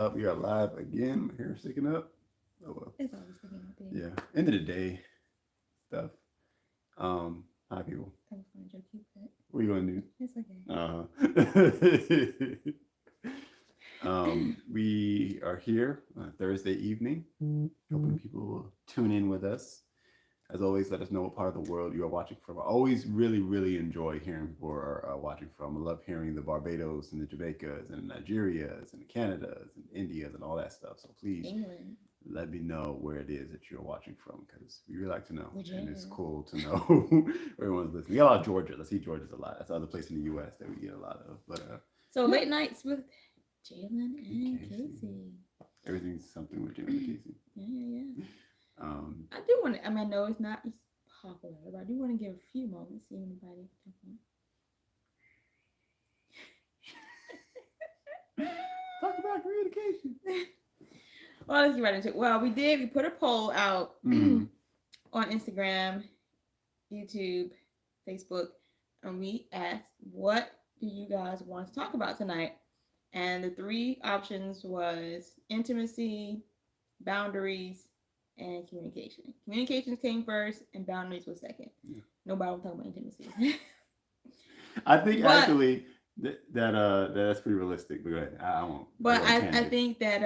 Up, we are live again. My hair sticking up. Oh well. It's always sticking up there. Yeah. End of the day stuff. Hi people. I was going to joke you, but What are you gonna do? it's okay. We are here Thursday evening. Hoping people will tune in with us. As always, let us know what part of the world you are watching from. I always really enjoy hearing people are watching from. I love hearing the Barbados and the Jamaicas and the Nigerias and the Canadas and Indias and all that stuff. So please England, let me know where it is that you're watching from because we really like to know. And it's Virginia. cool to know where everyone's listening. We got a lot of Georgia. Let's see Georgia's a lot. That's the other place in the U.S. that we get a lot of. But So yeah. late nights with Jalen and Cacie. Cacie. Everything's something with Jalen and Cacie. Yeah. Um, I do want to, I know it's not as popular, but I do want to give a few moments, see anybody jump talk about communication. Well, let's get right into it. Well, we put a poll out Mm. on Instagram, YouTube, Facebook, and we asked, what do you guys want to talk about tonight? And the three options was intimacy, boundaries, and communication. Communications came first, and boundaries was second. Yeah. Nobody was talking about intimacy. I think but actually that's pretty realistic. But go ahead. I won't. I but go on I tangent. think that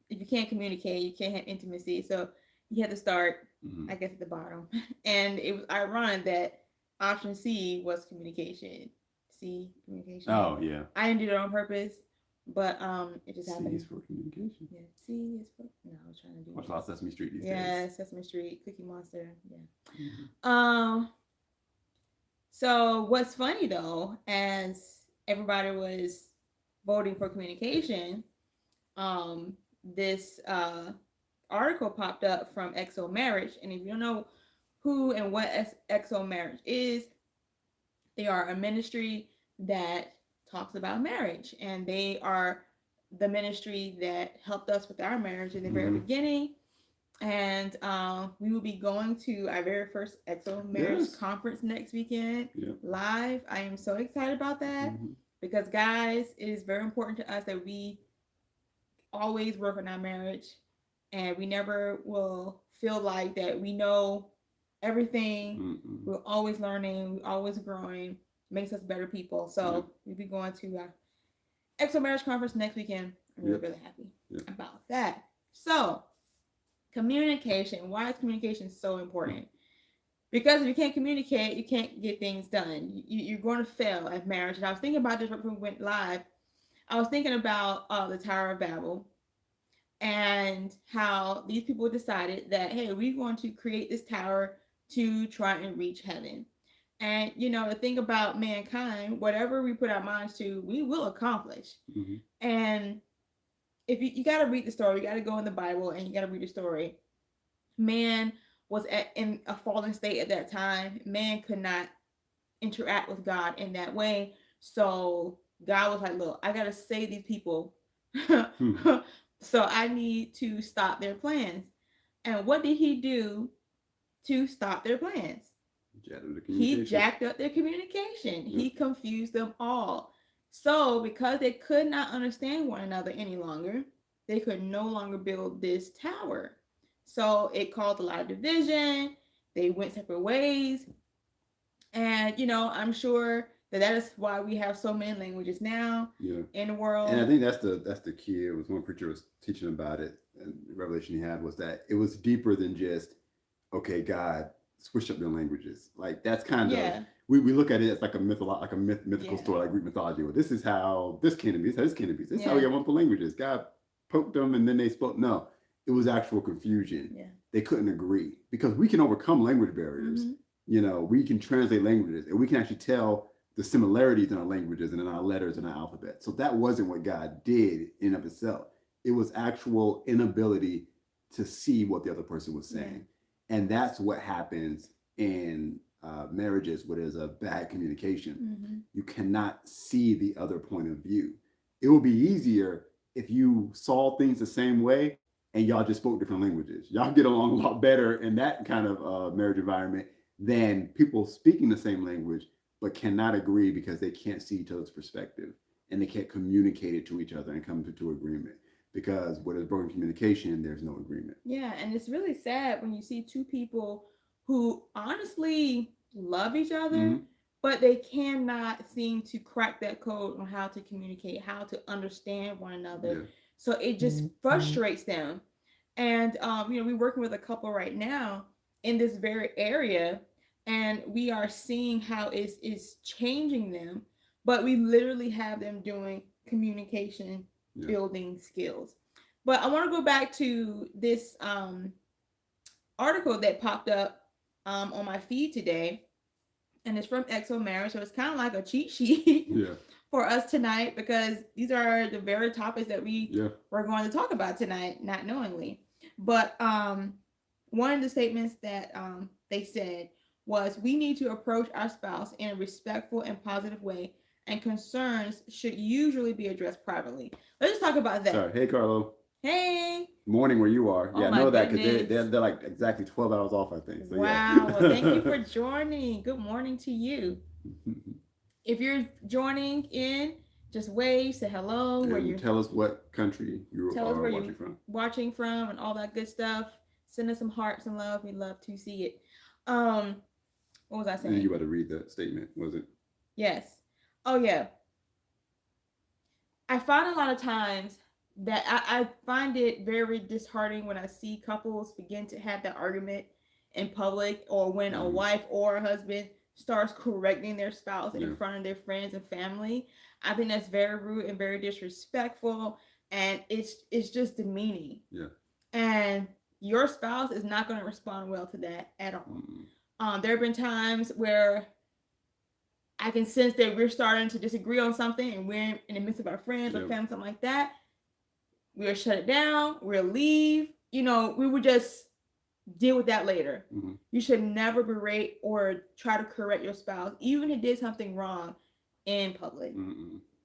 if you can't communicate, you can't have intimacy. So you have to start, Mm-hmm. I guess, at the bottom. And it was ironic that option C was communication. C, communication. Oh yeah. I didn't do that on purpose, but it just C happened. is for communication. Yeah, C is for, no, I was trying to do Watch a lot of Sesame Street these yeah, days. Sesame Street, Cookie Monster. Yeah. Mm-hmm. So what's funny though, as everybody was voting for communication, this article popped up from XO Marriage, and if you don't know who and what XO Marriage is, they are a ministry that talks about marriage, and they are the ministry that helped us with our marriage in the very Mm-hmm. beginning. And we will be going to our very first XO Marriage Yes. conference next weekend Yeah. live. I am so excited about that Mm-hmm. because, guys, it is very important to us that we always work on our marriage and we never will feel like that we know everything. Mm-mm. We're always learning, we're always growing, makes us better people. Yep. So we'll be going to our XO Marriage conference next weekend. I'm Yep. really happy Yep. about that. So, communication. Why is communication so important? Because if you can't communicate, you can't get things done. You're going to fail at marriage. And I was thinking about this right before we went live. I was thinking about the Tower of Babel and how these people decided that, hey, we're going to create this tower to try and reach heaven. And, the thing about mankind, whatever we put our minds to, we will accomplish. Mm-hmm. And if you got to read the story, you got to go in the Bible and you got to read the story. Man was in a fallen state at that time. Man could not interact with God in that way. So God was like, look, I got to save these people. Mm-hmm. So I need to stop their plans. And what did he do to stop their plans? The He communication. jacked up their communication. Yep. He confused them all. So, because they could not understand one another any longer, they could no longer build this tower. So, it caused a lot of division. They went separate ways. And, I'm sure that is why we have so many languages now Yeah. in the And I world. think that's the key. It was one preacher was teaching about it, and the revelation he had was that it was deeper than just okay, God switch up their languages. Like that's kind of Yeah. we look at it as like a mythical Yeah. story, like Greek mythology. Well, this is how this came to be. This is how this came to be. This is how we Yeah. got multiple languages. God poked them, and then they spoke. No, it was actual confusion. Yeah. They couldn't agree because we can overcome language barriers. Mm-hmm. We can translate languages, and we can actually tell the similarities in our languages and in our letters and our alphabet. So that wasn't what God did in of itself. It was actual inability to see what the other person was saying. Yeah. And that's what happens in marriages where there's a bad communication. Mm-hmm. You cannot see the other point of view. It will be easier if you saw things the same way and y'all just spoke different languages. Y'all get along a lot better in that kind of marriage environment than people speaking the same language but cannot agree because they can't see each other's perspective and they can't communicate it to each other and come to agreement. because where there's broken communication, there's no agreement. Yeah, and it's really sad when you see two people who honestly love each other, Mm-hmm. but they cannot seem to crack that code on how to communicate, how to understand one another. Yeah. So it just frustrates them. And we're working with a couple right now in this very area, and we are seeing how it's changing them. But we literally have them doing communication building skills. But I want to go back to this article that popped up on my feed today, and it's from Exo Marriage. So it's kind of like a cheat sheet for us tonight, because these are the very topics that we're going to talk about tonight, not knowingly. But one of the statements that they said was, we need to approach our spouse in a respectful and positive way, and concerns should usually be addressed privately. Let's just talk about that. Sorry. Hey, Carlo. Hey. Morning where you are. Oh, I know that because they're like exactly 12 hours off, I think. So, wow. Well, thank you for joining. Good morning to you. If you're joining in, just wave, say hello. And where you tell us what country you are watching from and all that good stuff. Send us some hearts and love. We'd love to see it. What was I saying? And you about to read that statement, was it? Yes. Oh, yeah. I find a lot of times that I find it very disheartening when I see couples begin to have that argument in public, or when a wife or a husband starts correcting their spouse in front of their friends and family. I think that's very rude and very disrespectful, and it's just demeaning. Yeah. And your spouse is not going to respond well to that at all. There have been times where I can sense that we're starting to disagree on something, and we're in the midst of our friends or family, something like that. We'll shut it down. We'll leave. We would just deal with that later. Mm-hmm. You should never berate or try to correct your spouse, even if they did something wrong in public.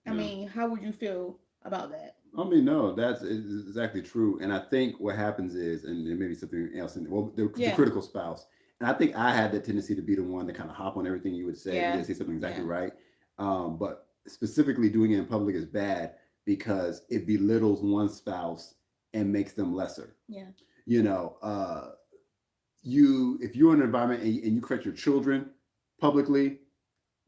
I mean, how would you feel about that? I mean, no, that's exactly true. And I think what happens is, and maybe something else, the critical spouse. And I think I had that tendency to be the one to kind of hop on everything you would say. You didn't say something exactly right. But specifically doing it in public is bad, because it belittles one spouse and makes them lesser. Yeah. If you're in an environment and you correct your children publicly,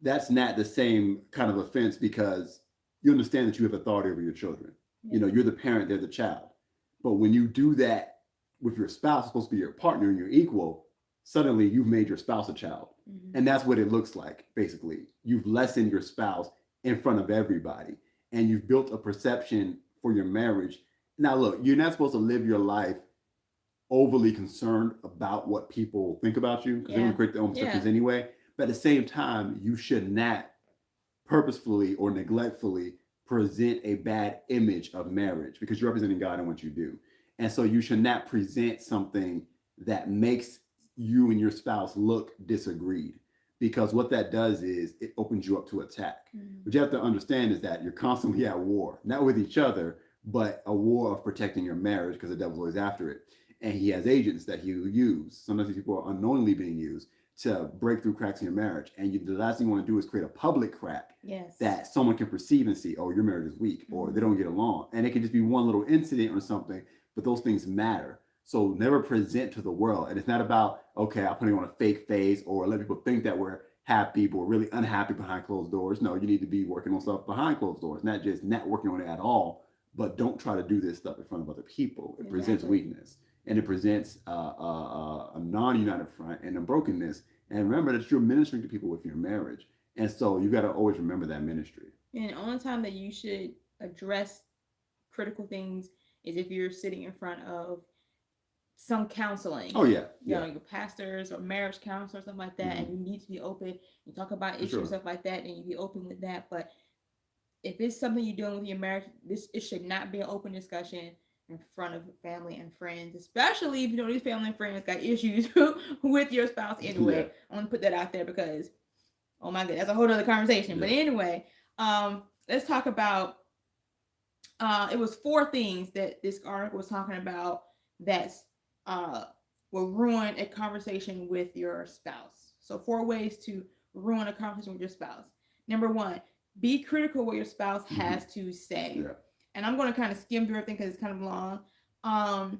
that's not the same kind of offense, because you understand that you have authority over your children. Yeah. You're the parent, they're the child. But when you do that with your spouse, supposed to be your partner and your equal, suddenly you've made your spouse a child. Mm-hmm. And that's what it looks like, basically. You've lessened your spouse in front of everybody, and you've built a perception for your marriage. Now, look, you're not supposed to live your life overly concerned about what people think about you, because they're going to create their own perceptions anyway. But at the same time, you should not purposefully or neglectfully present a bad image of marriage, because you're representing God in what you do. And so you should not present something that makes you and your spouse look disagreed, because what that does is it opens you up to attack. Mm-hmm. What you have to understand is that you're constantly at war, not with each other, but a war of protecting your marriage, because the devil's always after it. And he has agents that he will use. Sometimes these people are unknowingly being used to break through cracks in your marriage. And the last thing you want to do is create a public crack that someone can perceive and see, oh, your marriage is weak, or they don't get along. And it can just be one little incident or something, but those things matter. So never present to the world. And it's not about, okay, I'm putting on a fake face or let people think that we're happy, but we're really unhappy behind closed doors. No, you need to be working on stuff behind closed doors, not just not working on it at all, but don't try to do this stuff in front of other people. It presents weakness. And it presents a non-united front and a brokenness. And remember that you're ministering to people with your marriage. And so you got to always remember that ministry. And the only time that you should address critical things is if you're sitting in front of some counseling. Oh, yeah. Your pastors or marriage counselor or something like that. And you need to be open. You talk about issues, stuff like that, and you be open with that. But if it's something you're doing with your marriage, it should not be an open discussion in front of family and friends, especially if these family and friends got issues with your spouse anyway. Yeah. I want to put that out there because, oh my God, that's a whole other conversation. Yeah. But anyway, let's talk about, it was 4 things that this article was talking about that will ruin a conversation with your spouse. So 4 ways to ruin a conversation with your spouse. Number 1, be critical what your spouse has to say. Yeah. and I'm going to kind of skim through everything because it's kind of long.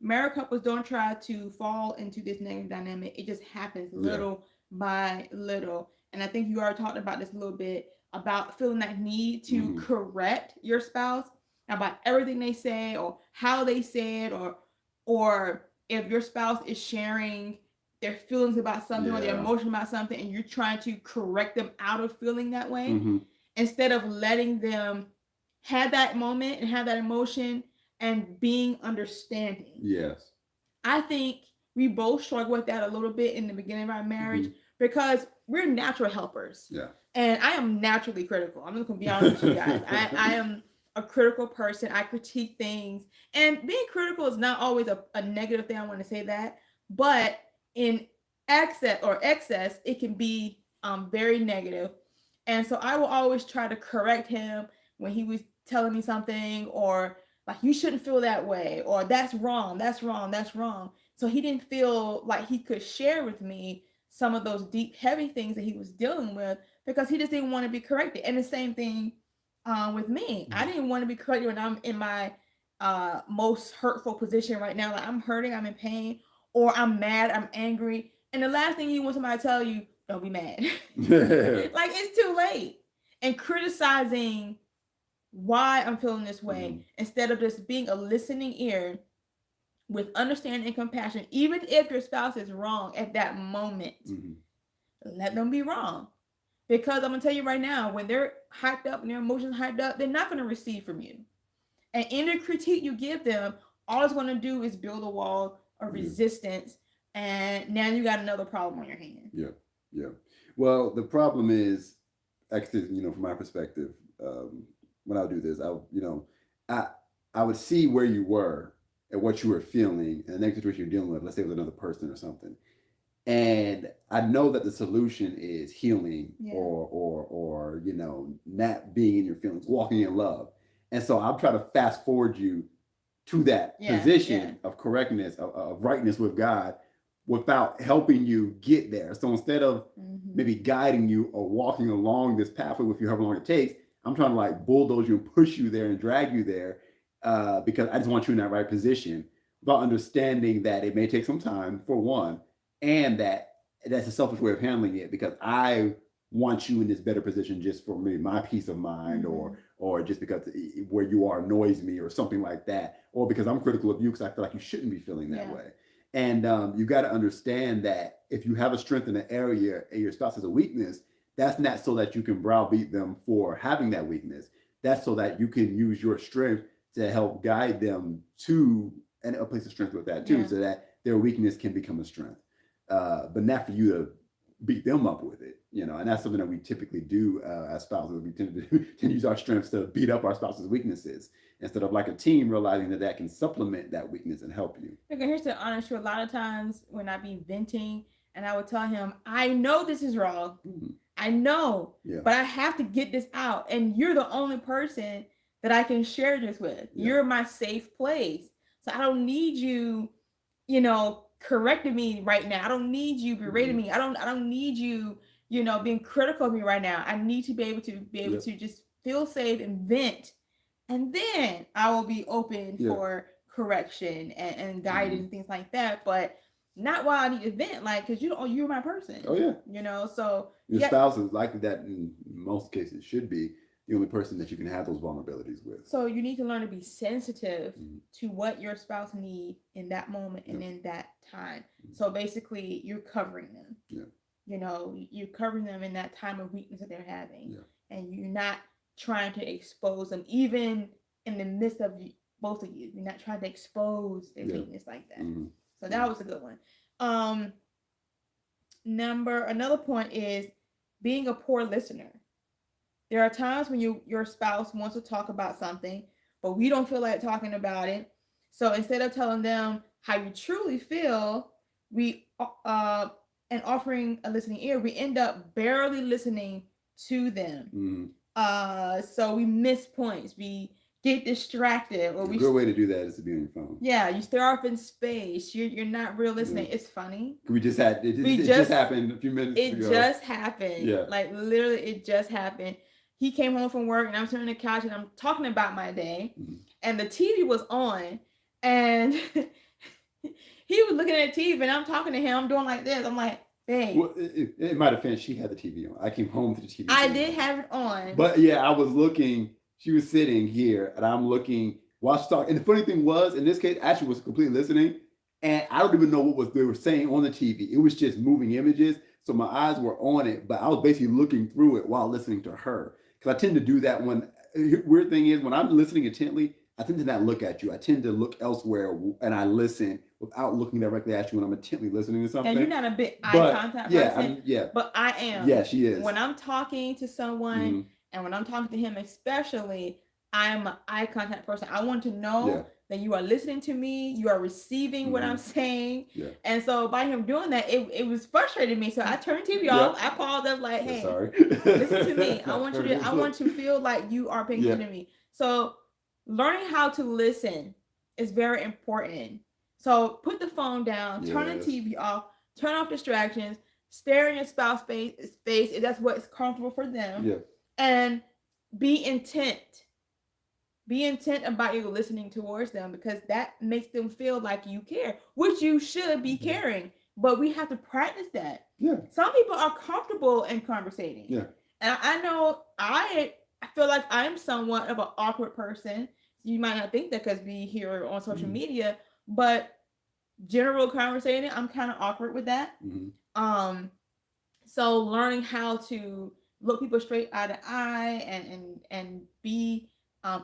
Married couples don't try to fall into this negative dynamic. It just happens little by little. And I think you already talked about this a little bit about feeling that need to correct your spouse about everything they say or how they said, or if your spouse is sharing their feelings about something or their emotion about something and you're trying to correct them out of feeling that way, instead of letting them have that moment and have that emotion and being understanding. Yes. I think we both struggle with that a little bit in the beginning of our marriage because we're natural helpers. Yeah. And I am naturally critical. I'm just going to be honest with you guys. I am a critical person. I critique things. And being critical is not always a negative thing. I want to say that. But in excess, it can be very negative. And so I will always try to correct him when he was telling me something, or like, you shouldn't feel that way, or that's wrong, that's wrong, that's wrong. So he didn't feel like he could share with me some of those deep, heavy things that he was dealing with because he just didn't want to be corrected. And the same thing with me. I didn't want to be corrected when I'm in my most hurtful position right now. Like, I'm hurting, I'm in pain, or I'm mad, I'm angry. And the last thing you want somebody to tell you, don't be mad. Like, it's too late. And criticizing why I'm feeling this way instead of just being a listening ear with understanding and compassion, even if your spouse is wrong at that moment, let them be wrong. Because I'm gonna tell you right now, when they're hyped up and their emotions hyped up, they're not gonna receive from you. And any critique you give them, all it's gonna do is build a wall of resistance, and now you got another problem on your hand. Yeah. Well, the problem is, actually, from my perspective, when I would do this, I would see where you were and what you were feeling and the next situation you're dealing with, let's say with another person or something. And I know that the solution is healing or not being in your feelings, walking in love. And so I'll try to fast forward you to that position of correctness, of rightness with God, without helping you get there. So instead of maybe guiding you or walking along this pathway with you however long it takes, I'm trying to like bulldoze you and push you there and drag you there because I just want you in that right position, without understanding that it may take some time, for one, and that's a selfish way of handling it because I want you in this better position just for maybe my peace of mind, or just because where you are annoys me or something like that, or because I'm critical of you because I feel like you shouldn't be feeling that way. And you got to understand that if you have a strength in an area and your spouse has a weakness, that's not so that you can browbeat them for having that weakness. That's so that you can use your strength to help guide them to a place of strength with that too, so that their weakness can become a strength. But not for you to beat them up with it, and that's something that we typically do as spouses. We tend to use our strengths to beat up our spouse's weaknesses instead of like a team realizing that can supplement that weakness and help you. Okay, here's the honest truth. A lot of times when I be venting and I would tell him, I know this is wrong. I know, but I have to get this out. And you're the only person that I can share this with. You're my safe place. So I don't need you, correcting me right now. I don't need you berating me. I don't need you, being critical of me right now. I need to be able to just feel safe and vent. And then I will be open for correction and guidance and things like that. But not while I need to vent, like, because you're my person. Oh yeah. So your spouse is likely that in most cases should be the only person that you can have those vulnerabilities with. So you need to learn to be sensitive to what your spouse needs in that moment and in that time. So basically, you're covering them. You're covering them in that time of weakness that they're having, and you're not trying to expose them, even in the midst of both of you. You're not trying to expose their weakness like that. So that was a good one. Another point is being a poor listener. There are times when your spouse wants to talk about something, but we don't feel like talking about it. So instead of telling them how you truly feel, and offering a listening ear, we end up barely listening to them. So we miss points. We get distracted. Or a good way to do that is to be on your phone. Yeah, you stare off in space. You're not real listening. It's funny. It just happened a few minutes ago. It just happened. Yeah. Like literally, it just happened. he came home from work and I'm sitting on the couch and I'm talking about my day, and the TV was on, and he was looking at the TV and I'm talking to him. I'm doing like this. I'm like, babe. Well, in my defense, she had the TV on. I came home to the TV. I did have it on. But yeah, I was looking. She was sitting here, and I'm looking while she's talking. And the funny thing was, in this case, Ashley was completely listening, and I don't even know what they were saying on the TV. It was just moving images, so my eyes were on it, but I was basically looking through it while listening to her. Because I tend to do that when. Weird thing is, when I'm listening intently, I tend to not look at you. I tend to look elsewhere, and I listen without looking directly at you when I'm intently listening to something. And you're not a big eye contact person. But I am. Yeah, she is. When I'm talking to someone, and when I'm talking to him especially, I'm an eye contact person. I want to know that you are listening to me, you are receiving what I'm saying. And so by him doing that, it was frustrating me. So I turned TV off. I paused up like, hey, listen to me. I want to feel like you are paying attention to me. So learning how to listen is very important. So put the phone down, turn the TV off, turn off distractions, stare in your spouse's face if that's what is comfortable for them. And be intent. Be intent about you listening towards them, because that makes them feel like you care, which you should be caring. But we have to practice that. Some people are comfortable in conversating. And I know I feel like I'm somewhat of an awkward person. You might not think that because we here on social media, but general conversating, I'm kind of awkward with that. So learning how to look people straight eye to eye and be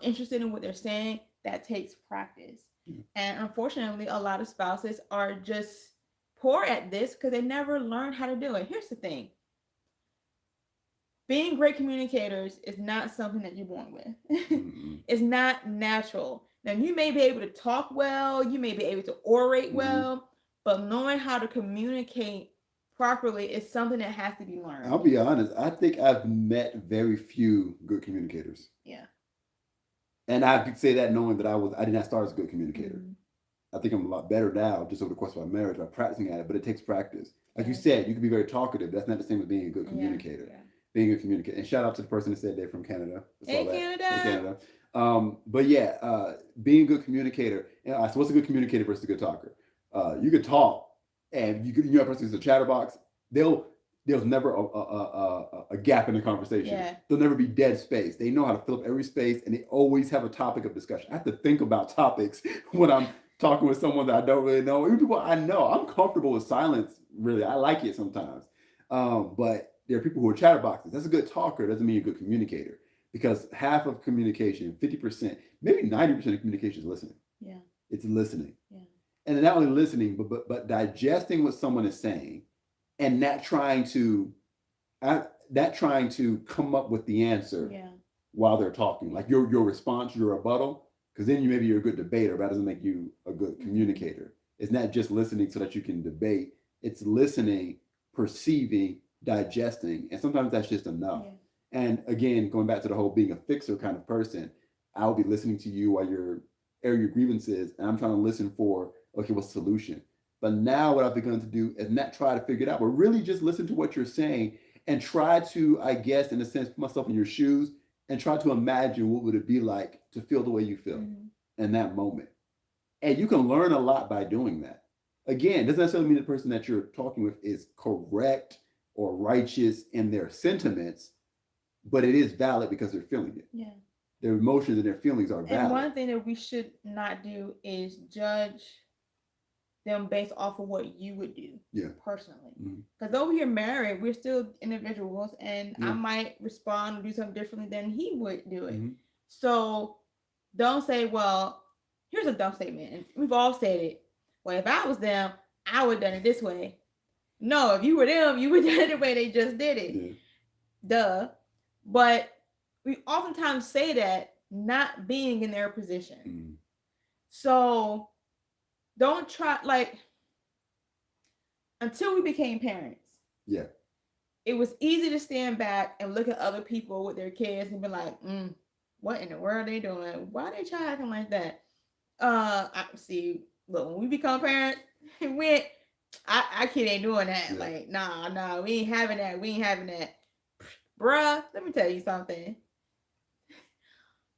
interested in what they're saying, that takes practice. And unfortunately, a lot of spouses are just poor at this because they never learned how to do it. Here's the thing. Being great communicators is not something that you're born with. It's not natural. Now, you may be able to talk well, you may be able to orate well, but knowing how to communicate properly is something that has to be learned. I'll be honest. I think I've met very few good communicators. And I could say that knowing that I did not start as a good communicator. I think I'm a lot better now just over the course of my marriage by practicing at it, but it takes practice. Like you said, you can be very talkative. That's not the same as being a good communicator. Being a communicator. And shout out to the person that said they're from Canada. Hey, Canada. Hey, Canada. But yeah, being a good communicator. So what's a good communicator versus a good talker? You could talk, and you know a person who's a chatterbox. There's never a gap in the conversation. There'll never be dead space. They know how to fill up every space, and they always have a topic of discussion. I have to think about topics when I'm talking with someone that I don't really know. Even people I know, I'm comfortable with silence. Really, I like it sometimes. But there are people who are chatterboxes. That's a good talker. Doesn't mean you're a good communicator, because half of communication, 50%, maybe 90% of communication is listening. It's listening. And not only listening, but digesting what someone is saying. And not trying to come up with the answer while they're talking. Like your response, your rebuttal, because then you're a good debater, but that doesn't make you a good communicator. It's not just listening so that you can debate. It's listening, perceiving, digesting, and sometimes that's just enough. And again, going back to the whole being a fixer kind of person, I'll be listening to you while you're airing your grievances, and I'm trying to listen for, okay, what's the solution? But now what I've begun to do is not try to figure it out, but really just listen to what you're saying and try to, I guess, in a sense, put myself in your shoes and try to imagine what would it be like to feel the way you feel in that moment. And you can learn a lot by doing that. Again, it doesn't necessarily mean the person that you're talking with is correct or righteous in their sentiments, but it is valid because they're feeling it. Their emotions and their feelings are valid. And one thing that we should not do is judge them based off of what you would do personally. Because though we're married, we're still individuals, and I might respond or do something differently than he would do it. So don't say, well, here's a dumb statement, and we've all said it. Well, if I was them, I would have done it this way. No, if you were them, you would have done it the way they just did it. Duh. But we oftentimes say that not being in their position. So don't try, like, until we became parents. It was easy to stand back and look at other people with their kids and be like, what in the world are they doing? Why are they acting like that? I see, look, when we become parents, our kid ain't doing that. Like, nah, we ain't having that. Bruh, let me tell you something.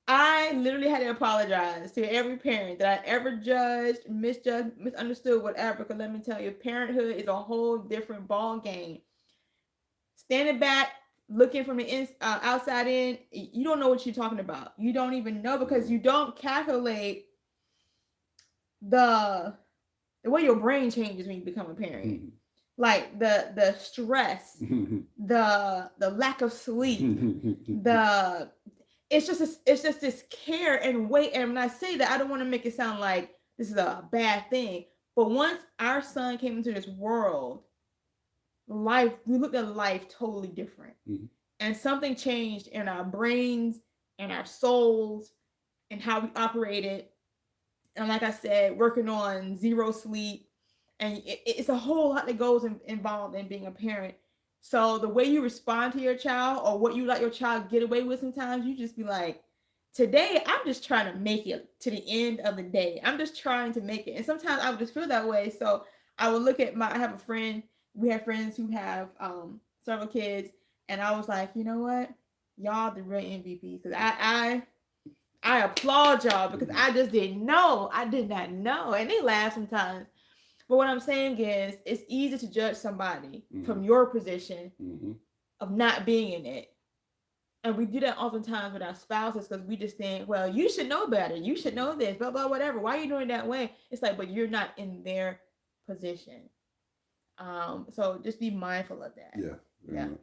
I literally had to apologize to every parent that I ever judged, misjudged, misunderstood, whatever. Because let me tell you, parenthood is a whole different ball game. Standing back, looking from the outside in, you don't know what you're talking about. You don't even know because you don't calculate the way your brain changes when you become a parent. Like the stress, the lack of sleep, it's just this care and weight. And when I say that, I don't want to make it sound like this is a bad thing. But once our son came into this world, we looked at life totally different. And something changed in our brains and our souls and how we operated. And like I said, working on zero sleep. And it's a whole lot that goes involved in being a parent. So the way you respond to your child or what you let your child get away with sometimes, you just be like, today, I'm just trying to make it to the end of the day. I'm just trying to make it. And sometimes I would just feel that way. So I would look at I have a friend, we have friends who have several kids. And I was like, you know what? Y'all the real MVP. Because I applaud y'all because I just didn't know. I did not know. And they laugh sometimes. But what I'm saying is, it's easy to judge somebody from your position of not being in it. And we do that oftentimes with our spouses because we just think, well, you should know better. You should know this, blah, blah, whatever. Why are you doing it that way? It's like, but you're not in their position. So just be mindful of that. Yeah. Very much.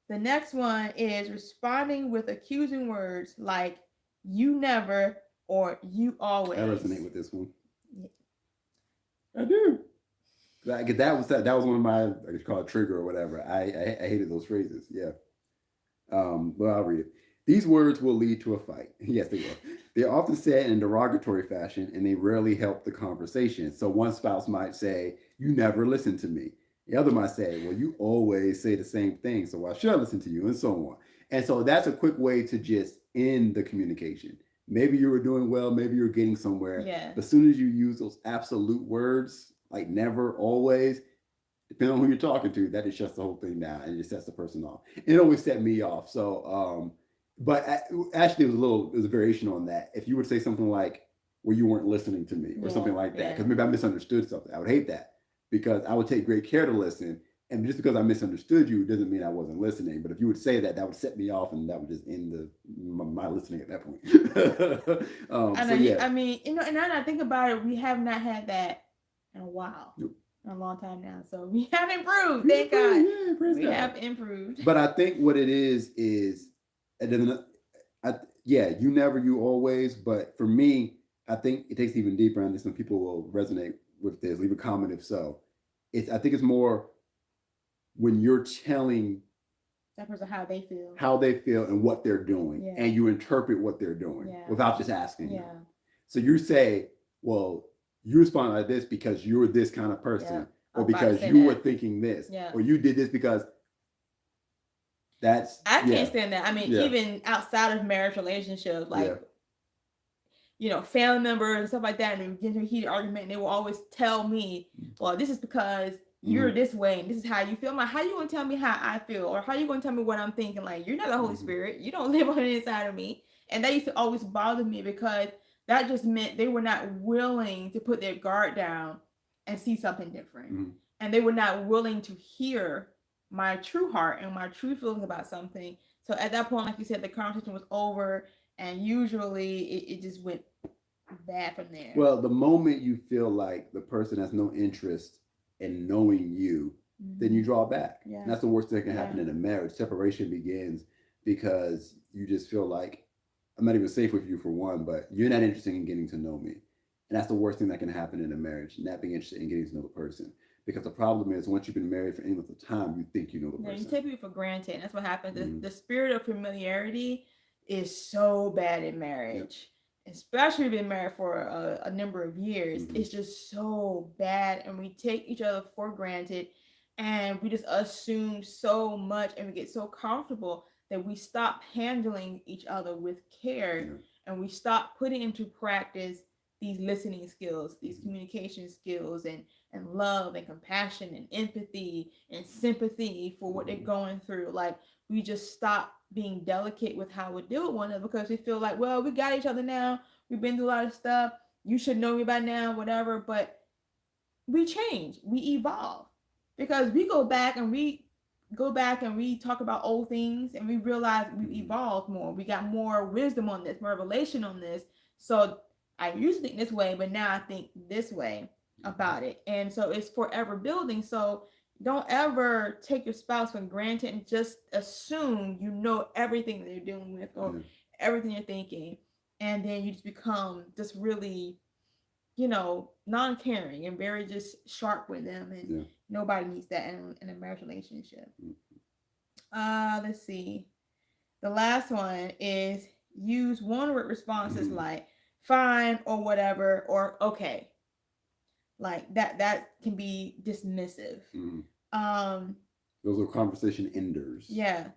The next one is responding with accusing words like you never or you always. I resonate with this one. I do. That was one of my, I could call it trigger or whatever. I hated those phrases. Yeah. Well, I'll read it. These words will lead to a fight. Yes, they will. They're often said in a derogatory fashion, and they rarely help the conversation. So one spouse might say, "You never listen to me." The other might say, "Well, you always say the same thing, so why should I listen to you?" And so on. And so that's a quick way to just end the communication. Maybe you were doing well, maybe you're getting somewhere. Yeah. But as soon as you use those absolute words, like never, always, depending on who you're talking to, that just shuts the whole thing down and it just sets the person off. And it always set me off. So, but actually, it was a variation on that. If you would say something like, "Well, you weren't listening to me," or something like that, because maybe I misunderstood something. I would hate that because I would take great care to listen. And just because I misunderstood you doesn't mean I wasn't listening. But if you would say that, that would set me off, and that would just end my listening at that point. I mean, and now that I think about it, we have not had that in a while. Nope. A long time now. So we have improved. Thank God. Yeah, we have improved. But I think what it is, and then, you never, you always. But for me, I think it takes even deeper, and some people will resonate with this. Leave a comment if so. I think it's more when you're telling that person how they feel and what they're doing, and you interpret what they're doing without just asking them. So you say, "Well, you respond like this because you're this kind of person, or because you were thinking this, or you did this because that's." I can't stand that. I mean, even outside of marriage relationships, like family members and stuff like that, and we get into a heated argument, and they will always tell me, "Well, this is because you're this way, and this is how you feel." I'm like, how you gonna tell me how I feel, or how you gonna tell me what I'm thinking? Like, you're not the Holy Spirit. You don't live on the inside of me. And that used to always bother me because that just meant they were not willing to put their guard down and see something different. And they were not willing to hear my true heart and my true feelings about something. So at that point, like you said, the conversation was over, and usually it just went bad from there. Well, the moment you feel like the person has no interest in knowing you, then you draw back. And that's the worst thing that can happen in a marriage. Separation begins because you just feel like, I'm not even safe with you for one, but you're not interested in getting to know me. And that's the worst thing that can happen in a marriage, not being interested in getting to know the person. Because the problem is, once you've been married for any length of time, you think you know the person. You take people for granted. And that's what happens. The spirit of familiarity is so bad in marriage. Especially been married for a number of years. It's just so bad. And we take each other for granted. And we just assume so much. And we get so comfortable that we stop handling each other with care, and we stop putting into practice these listening skills, these communication skills, and love and compassion and empathy and sympathy for what they're going through. Like, we just stop being delicate with how we deal with one another because we feel like, well, we got each other now. We've been through a lot of stuff. You should know me by now, whatever. But we change, we evolve because we go back and we talk about old things and we realize we've evolved more. We got more wisdom on this, more revelation on this. So I used to think this way, but now I think this way about it. And so it's forever building. So don't ever take your spouse for granted and just assume you know everything they're dealing with or everything you're thinking. And then you just become just really, non-caring and very just sharp with them. And nobody needs that in a marriage relationship. Let's see. The last one is use one-word responses like fine or whatever or okay. Like that can be dismissive. Those are conversation enders. Yeah.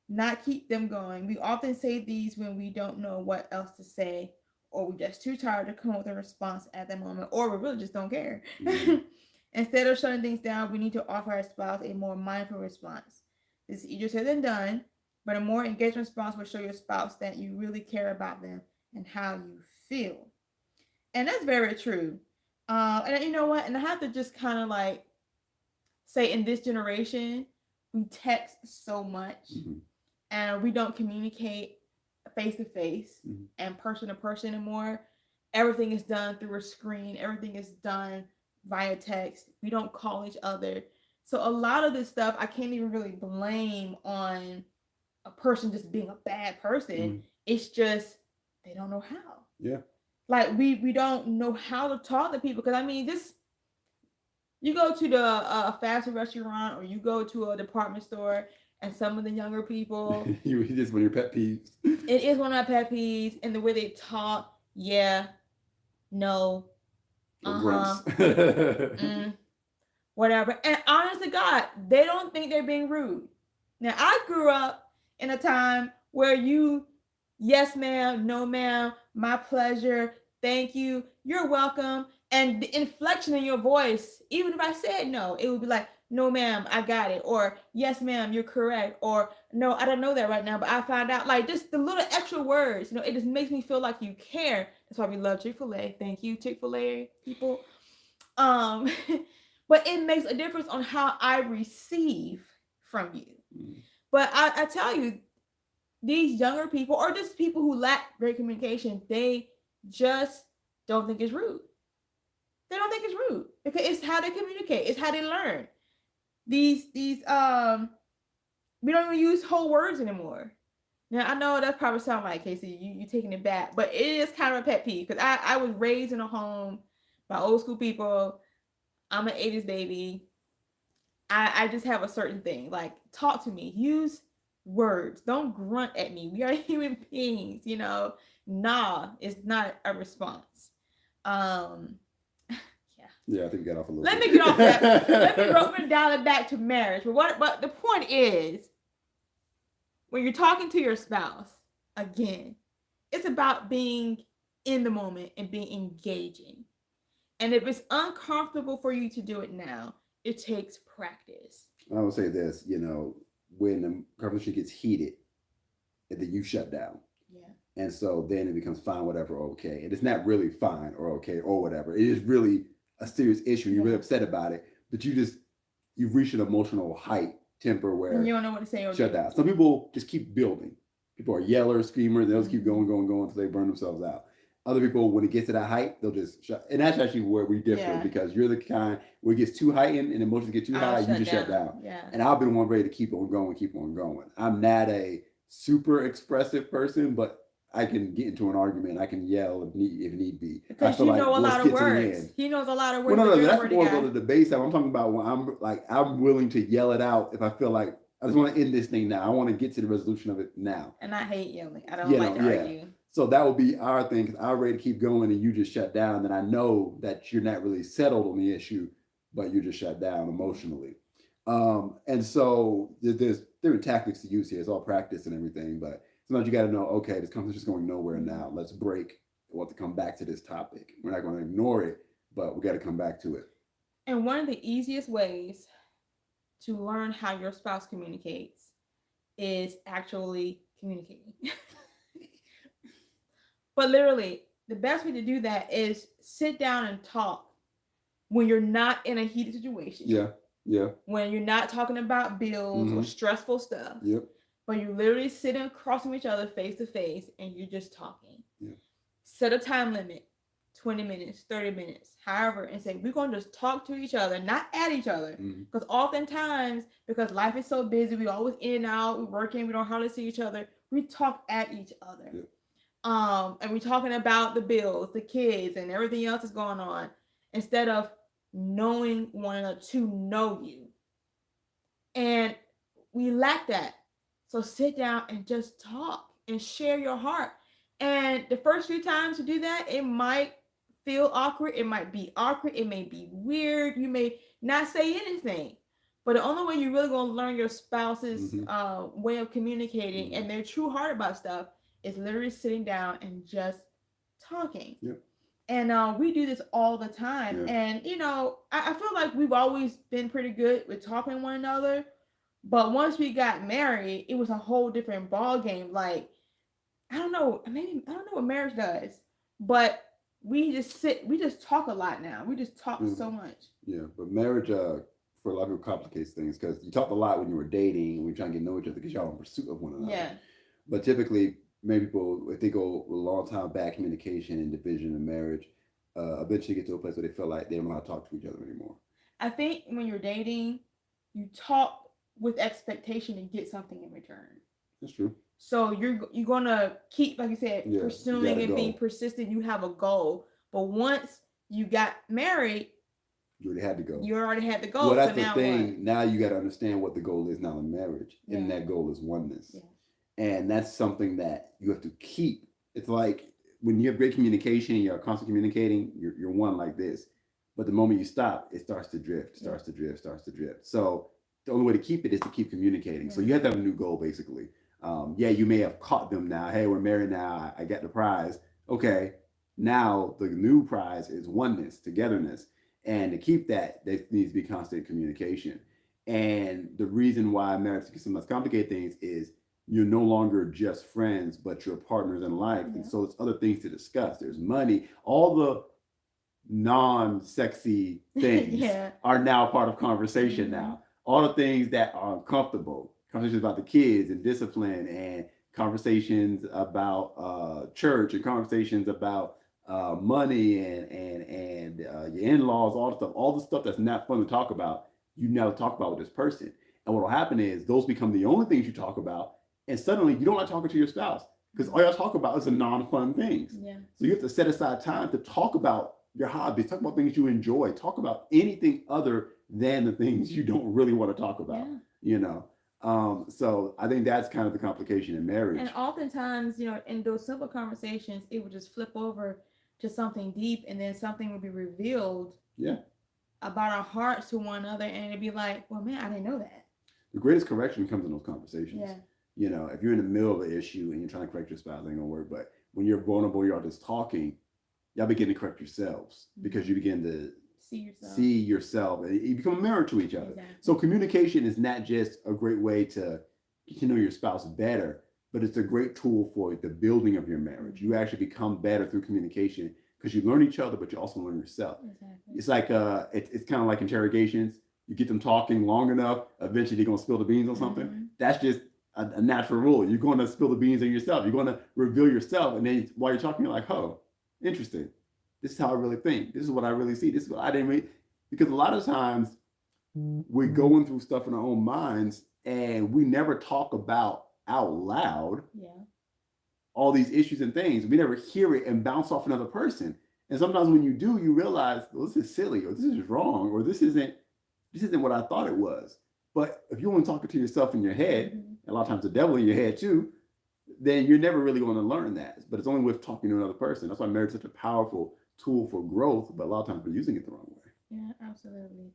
Not keep them going. We often say these when we don't know what else to say, or we're just too tired to come up with a response at the moment, or we really just don't care. Instead of shutting things down, we need to offer our spouse a more mindful response. This is easier said than done, but a more engaged response will show your spouse that you really care about them and how you feel. And that's very true. And you know what? And I have to just kind of like say in this generation, we text so much and we don't communicate face to face and person to person anymore. Everything is done through a screen. Everything is done via text. We don't call each other. So a lot of this stuff I can't even really blame on a person just being a bad person. It's just they don't know how. Yeah. Like we don't know how to talk to people because I mean this. You go to the fast food restaurant or you go to a department store and some of the younger people. It is one of your pet peeves. It is one of my pet peeves. And the way they talk, yeah, no, whatever. And honest to God, they don't think they're being rude. Now, I grew up in a time where yes, ma'am, no, ma'am, my pleasure, thank you, you're welcome. And the inflection in your voice, even if I said no, it would be like, no, ma'am, I got it. Or, yes, ma'am, you're correct. Or, no, I don't know that right now, but I found out. Like, just the little extra words, it just makes me feel like you care. That's why we love Chick-fil-A. Thank you, Chick-fil-A people. But it makes a difference on how I receive from you. But I tell you, these younger people, or just people who lack great communication, they just don't think it's rude. They don't think it's rude because it's how they communicate. It's how they learn. These we don't even use whole words anymore. Now I know that probably sounds like Cacie, you taking it back, but it is kind of a pet peeve because I was raised in a home by old school people. I'm an 80s baby. I just have a certain thing. Like, talk to me. Use words. Don't grunt at me. We are human beings, Nah is not a response. Yeah, I think we got off a little Let bit. me get off that. Let me dial it back to marriage. But the point is, when you're talking to your spouse, again, it's about being in the moment and being engaging. And if it's uncomfortable for you to do it now, it takes practice. I will say this, when the conversation gets heated, and then you shut down. Yeah. And so then it becomes fine, whatever, okay. And it's not really fine or okay or whatever. It is really a serious issue. You're really upset about it, but you've reached an emotional height, temper where you don't know what to say or shut down. Some people just keep building. People are yellers, screamers, they'll just keep going until they burn themselves out. Other people, when it gets to that height, they'll just shut. And that's actually where we differ because you're the kind where it gets too heightened and emotions get too high, you just shut down. Yeah. And I've been one ready to keep on going. I'm not a super expressive person, but I can get into an argument. I can yell if need be. Because you know a lot of words. He knows a lot of words. Well, no, that's more of the debate side. I'm talking about when I'm willing to yell it out if I feel like I just want to end this thing now. I want to get to the resolution of it now. And I hate yelling. I don't like to argue. So that would be our thing because I'm ready to keep going and you just shut down. Then I know that you're not really settled on the issue, but you just shut down emotionally. And so there are tactics to use here. It's all practice and everything, but sometimes you got to know, okay, this conversation's going nowhere now. Let's break. We'll have to come back to this topic. We're not going to ignore it, but we got to come back to it. And one of the easiest ways to learn how your spouse communicates is actually communicating. But literally, the best way to do that is sit down and talk when you're not in a heated situation. Yeah. Yeah. When you're not talking about bills or stressful stuff. Yep. But you're literally sitting across from each other face to face and you're just talking. Yeah. Set a time limit, 20 minutes, 30 minutes, however, and say, we're going to just talk to each other, not at each other. Because oftentimes, because life is so busy, we always in and out, we're working, we don't hardly see each other, we talk at each other. Yeah. And we're talking about the bills, the kids, and everything else that's going on, instead of knowing one another, to know you. And we lack that. So sit down and just talk and share your heart. And the first few times you do that, it might feel awkward. It might be awkward. It may be weird. You may not say anything. But the only way you're really going to learn your spouse's way of communicating and their true heart about stuff is literally sitting down and just talking. Yep. And we do this all the time. Yeah. And, you know, I feel like we've always been pretty good with talking to one another. But once we got married, it was a whole different ball game. Like, I don't know what marriage does, but we just talk a lot now. We just talk so much. Yeah, but marriage, for a lot of people, complicates things because you talked a lot when you were dating and we were trying to get to know each other because y'all in pursuit of one another. Yeah. But typically, many people, if they go a long time back, communication and division in marriage, eventually get to a place where they feel like they don't know how to talk to each other anymore. I think when you're dating, you talk with expectation and get something in return. That's true. So you're gonna keep, like you said, pursuing and being persistent. You have a goal, but once you got married, you already had to go. You already had the goal. Well, that's the thing. What? Now you got to understand what the goal is now in marriage, and that goal is oneness. Yeah. And that's something that you have to keep. It's like when you have great communication and you're constantly communicating, you're one like this. But the moment you stop, it starts to drift, starts to drift. So the only way to keep it is to keep communicating. So you have to have a new goal, basically. You may have caught them now. Hey, we're married now. I got the prize. Okay, now the new prize is oneness, togetherness. And to keep that, there needs to be constant communication. And the reason why marriage can sometimes complicate things is you're no longer just friends, but you're partners in life. Yeah. And so there's other things to discuss. There's money. All the non-sexy things are now part of conversation now. All the things that are uncomfortable, conversations about the kids and discipline, and conversations about church, and conversations about money and your in-laws, all the stuff that's not fun to talk about, you now talk about with this person. And what will happen is those become the only things you talk about, and suddenly you don't like talking to your spouse because all y'all talk about is the non-fun things. Yeah. So you have to set aside time to talk about your hobbies, talk about things you enjoy, talk about anything other than the things you don't really want to talk about. You know. So I think that's kind of the complication in marriage. And oftentimes, you know, in those simple conversations, it would just flip over to something deep, and then something would be revealed about our hearts to one another, and it'd be like, well, man, I didn't know that. The greatest correction comes in those conversations. Yeah. You know, if you're in the middle of an issue and you're trying to correct your spouse, it ain't gonna work. But when you're vulnerable, you're all just talking, y'all begin to correct yourselves because you begin to see yourself and you become a mirror to each other. Exactly. So communication is not just a great way to get to know your spouse better, but it's a great tool for the building of your marriage. You actually become better through communication because you learn each other, but you also learn yourself. Exactly. It's like it's kind of like interrogations. You get them talking long enough, eventually they're gonna spill the beans on something. That's just a natural rule. You're going to spill the beans on yourself. You're going to reveal yourself, and then while you're talking, you're like, oh, interesting. This is how I really think. This is what I really see. This is what I didn't really, because a lot of times we're going through stuff in our own minds and we never talk about out loud all these issues and things. We never hear it and bounce off another person. And sometimes when you do, you realize, well, this is silly, or this is wrong, or this isn't what I thought it was. But if you're only talking to yourself in your head, a lot of times the devil in your head too, then you're never really going to learn that. But it's only with talking to another person. That's why marriage is such a powerful tool for growth, but a lot of times we're using it the wrong way. Yeah, absolutely.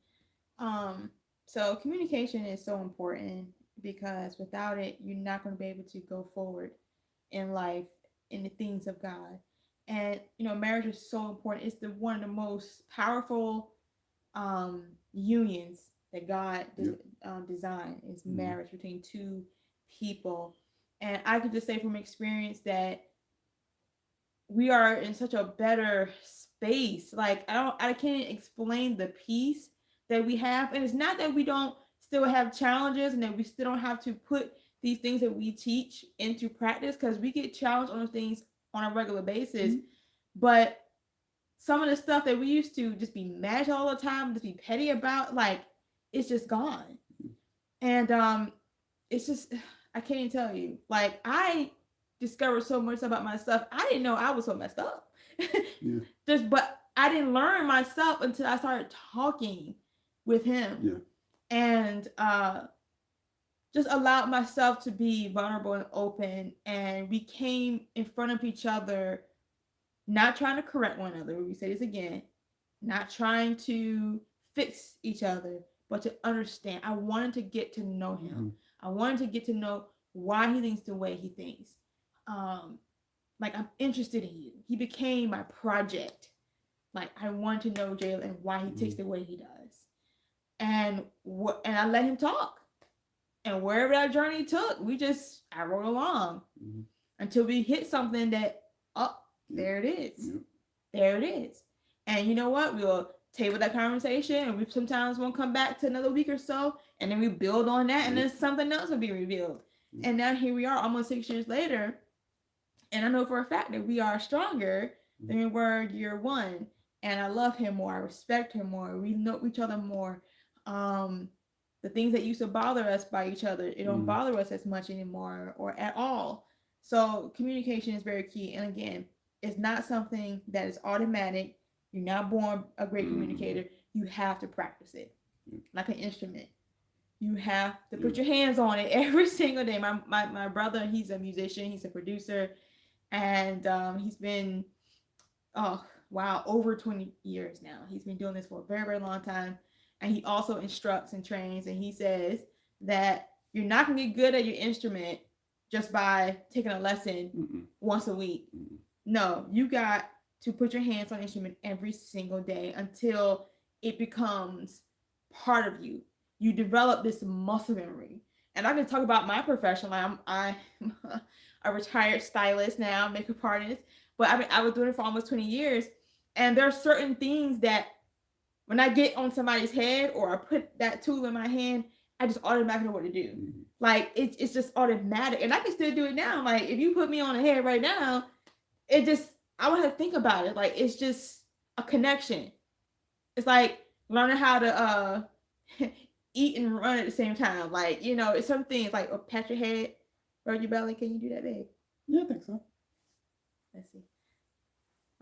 So communication is so important because without it, you're not going to be able to go forward in life, in the things of God. And, you know, marriage is so important. It's one of the most powerful unions that God designed is marriage between two people. And I can just say from experience that we are in such a better space. Like I can't explain the peace that we have. And it's not that we don't still have challenges and that we still don't have to put these things that we teach into practice, because we get challenged on those things on a regular basis. Mm-hmm. But some of the stuff that we used to just be mad all the time, just be petty about, like, it's just gone. And it's just, I can't even tell you. Like, I discovered so much about myself. I didn't know I was so messed up. Yeah. But I didn't learn myself until I started talking with him. Yeah. And just allowed myself to be vulnerable and open. And we came in front of each other, not trying to correct one another. We say this again, not trying to fix each other, but to understand. I wanted to get to know him. Mm-hmm. I wanted to get to know why he thinks the way he thinks. Like, I'm interested in you. He became my project. Like, I want to know Jalen and why he takes the way he does. And I let him talk. And wherever that journey took, I rode along until we hit something that, there it is. Yep. There it is. And you know what? We'll table that conversation, and we sometimes won't come back to another week or so, and then we build on that, and then something else will be revealed. And now here we are almost 6 years later, and I know for a fact that we are stronger than we were year one. And I love him more. I respect him more. We know each other more. The things that used to bother us by each other, it don't bother us as much anymore or at all. So communication is very key. And again, it's not something that is automatic. You're not born a great communicator. You have to practice it like an instrument. You have to put your hands on it every single day. My brother, he's a musician. He's a producer. And he's been, over 20 years now. He's been doing this for a very, very long time. And he also instructs and trains. And he says that you're not going to get good at your instrument just by taking a lesson once a week. No, you got to put your hands on the instrument every single day until it becomes part of you. You develop this muscle memory. And I can talk about my profession. I'm a retired stylist now, makeup artist. But I was doing it for almost 20 years. And there are certain things that when I get on somebody's head or I put that tool in my hand, I just automatically know what to do. Like, it's just automatic. And I can still do it now. Like, if you put me on the head right now, I don't have to think about it. Like, it's just a connection. It's like learning how to eat and run at the same time. Like, it's some things like pat your head, rub your belly. Can you do that, babe? Yeah, I think so. Let's see.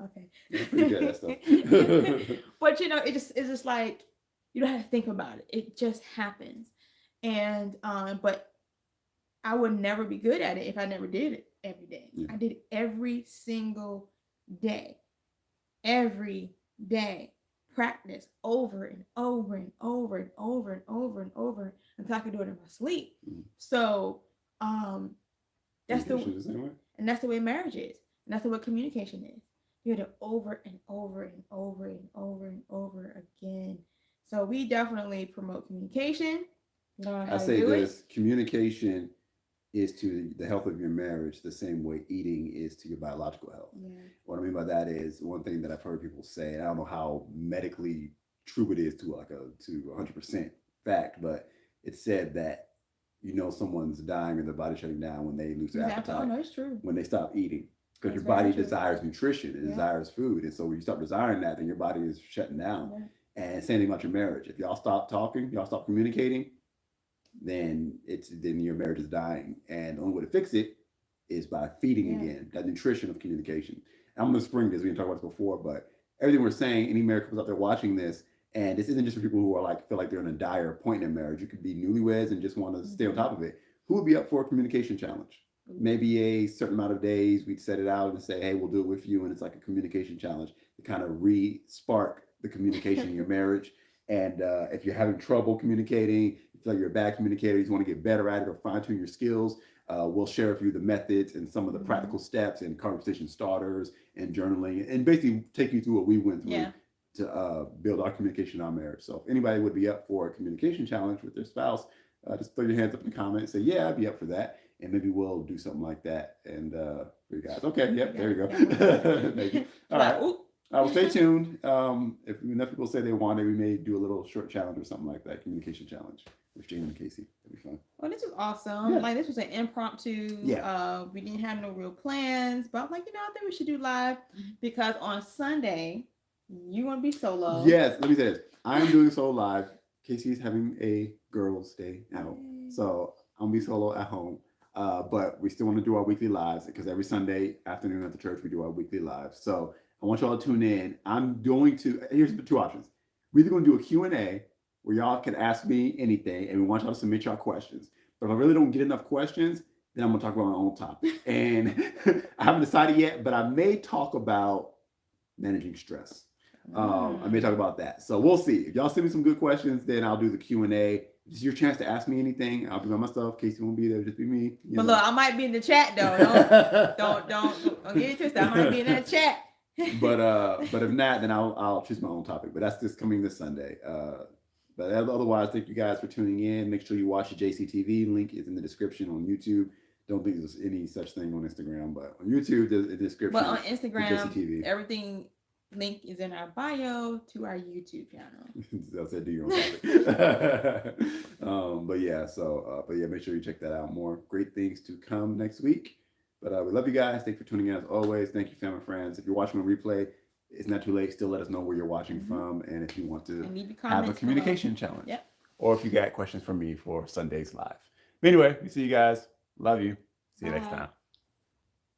Okay. Yeah, pretty good at stuff. But it's just like you don't have to think about it. It just happens. And but I would never be good at it if I never did it every day. Yeah. I did it every single day. Every day. Practice over and over and over and over and over and over until I could do it in my sleep. So that's the way. And that's the way marriage is. And that's the way communication is. You have to over and over and over and over and over again. So we definitely promote communication. I say this, communication is to the health of your marriage the same way eating is to your biological health. Yeah. What I mean by that is one thing that I've heard people say, and I don't know how medically true it is to 100% fact, but it's said that someone's dying or their body shutting down when they lose their appetite. Oh, no, it's true. When they stop eating. Because your body desires nutrition, it desires food. And so when you stop desiring that, then your body is shutting down. Yeah. And same thing about your marriage. If y'all stop talking, y'all stop communicating, then your marriage is dying. And the only way to fix it is by feeding again, that nutrition of communication. And I'm going to spring this, we didn't talk about this before, but everything we're saying, any married couples out there watching this, and this isn't just for people who are feel like they're in a dire point in marriage. You could be newlyweds and just want to stay on top of it. Who would be up for a communication challenge? Maybe a certain amount of days, we'd set it out and say, hey, we'll do it with you. And it's like a communication challenge to kind of re-spark the communication in your marriage. And if you're having trouble communicating, you feel like you're a bad communicator, you want to get better at it or fine tune your skills, we'll share with you the methods and some of the practical steps and conversation starters and journaling and basically take you through what we went through to build our communication in our marriage. So if anybody would be up for a communication challenge with their spouse, just throw your hands up in the comments. Say, yeah, I'd be up for that. And maybe we'll do something like that. And for you guys. Okay, yep, there you go. Thank you. All right. Well, stay tuned. If enough people say they want it, we may do a little short challenge or something like that, communication challenge with Jalen and Cacie. That'd be fun. Well, this was awesome. Yeah. Like, this was an impromptu. Yeah. We didn't have no real plans, but I'm like, I think we should do live because on Sunday you're gonna be solo. Yes, let me say this. I'm doing solo live. Cacie's having a girls' day out, so I'm gonna be solo at home. But we still want to do our weekly lives because every Sunday afternoon at the church we do our weekly lives. So I want y'all to tune in. Here's the two options. We're either going to do a Q&A where y'all can ask me anything, and we want y'all to submit y'all questions. But if I really don't get enough questions, then I'm going to talk about my own topic. And I haven't decided yet, but I may talk about managing stress. I may talk about that. So we'll see. If y'all send me some good questions, then I'll do the Q&A. This is your chance to ask me anything. I'll be by myself. Cacie won't be there. Just be me. But look, I might be in the chat though. Don't get it twisted. I might be in that chat. but if not, then I'll choose my own topic. But that's just coming this Sunday. But otherwise, thank you guys for tuning in. Make sure you watch the JCTV. Link is in the description on YouTube. Don't think there's any such thing on Instagram, but on YouTube, there's a description. But on Instagram, everything link is in our bio to our YouTube channel. I said do your own topic. But yeah, make sure you check that out. More great things to come next week. But we love you guys. Thank you for tuning in as always. Thank you, family and friends. If you're watching on replay, it's not too late. Still let us know where you're watching from. And if you want to have a communication challenge. Yep. Or if you got questions for me for Sunday's live. But anyway, we see you guys. Love you. See you next time.